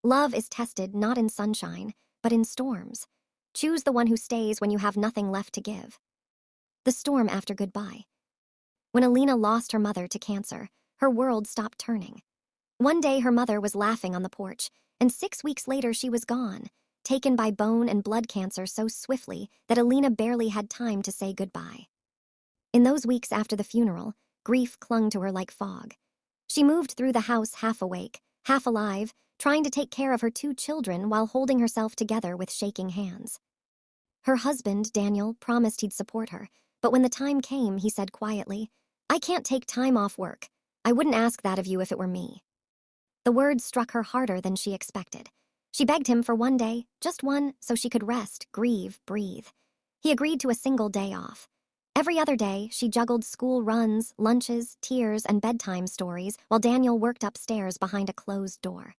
Love is tested not in sunshine, but in storms. Choose the one who stays when you have nothing left to give. The storm after goodbye. When Alina lost her mother to cancer, her world stopped turning. One day her mother was laughing on the porch, and 6 weeks later she was gone, taken by bone and blood cancer so swiftly that Alina barely had time to say goodbye. In those weeks after the funeral, grief clung to her like fog. She moved through the house half awake, half alive, trying to take care of her 2 children while holding herself together with shaking hands. Her husband, Daniel, promised he'd support her, but when the time came, he said quietly, "I can't take time off work. I wouldn't ask that of you if it were me." The words struck her harder than she expected. She begged him for one day, just one, so she could rest, grieve, breathe. He agreed to a single day off. Every other day, she juggled school runs, lunches, tears, and bedtime stories while Daniel worked upstairs behind a closed door.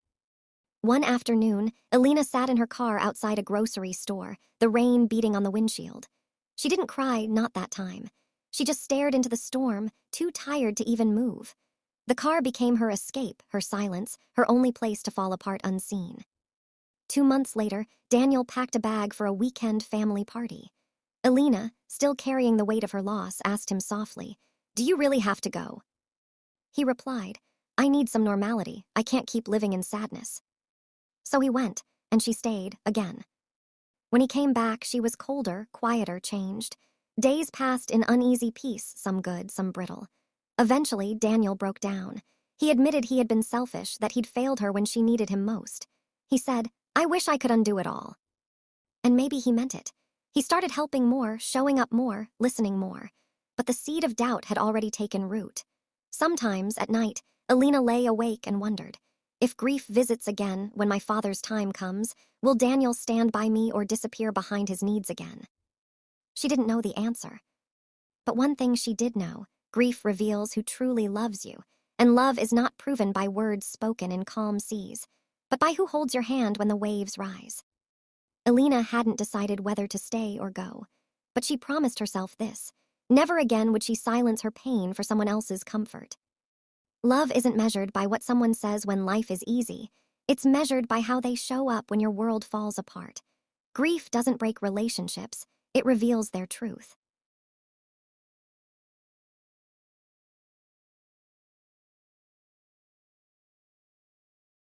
One afternoon, Alina sat in her car outside a grocery store, the rain beating on the windshield. She didn't cry, not that time. She just stared into the storm, too tired to even move. The car became her escape, her silence, her only place to fall apart unseen. 2 months later, Daniel packed a bag for a weekend family party. Alina, still carrying the weight of her loss, asked him softly, "Do you really have to go?" He replied, "I need some normality. I can't keep living in sadness." So he went, and she stayed, again. When he came back, she was colder, quieter, changed. Days passed in uneasy peace, some good, some brittle. Eventually, Daniel broke down. He admitted he had been selfish, that he'd failed her when she needed him most. He said, "I wish I could undo it all." And maybe he meant it. He started helping more, showing up more, listening more. But the seed of doubt had already taken root. Sometimes, at night, Alina lay awake and wondered, if grief visits again when my father's time comes, will Daniel stand by me or disappear behind his needs again? She didn't know the answer. But one thing she did know, grief reveals who truly loves you, and love is not proven by words spoken in calm seas, but by who holds your hand when the waves rise. Alina hadn't decided whether to stay or go, but she promised herself this: never again would she silence her pain for someone else's comfort. Love isn't measured by what someone says when life is easy. It's measured by how they show up when your world falls apart. Grief doesn't break relationships, it reveals their truth.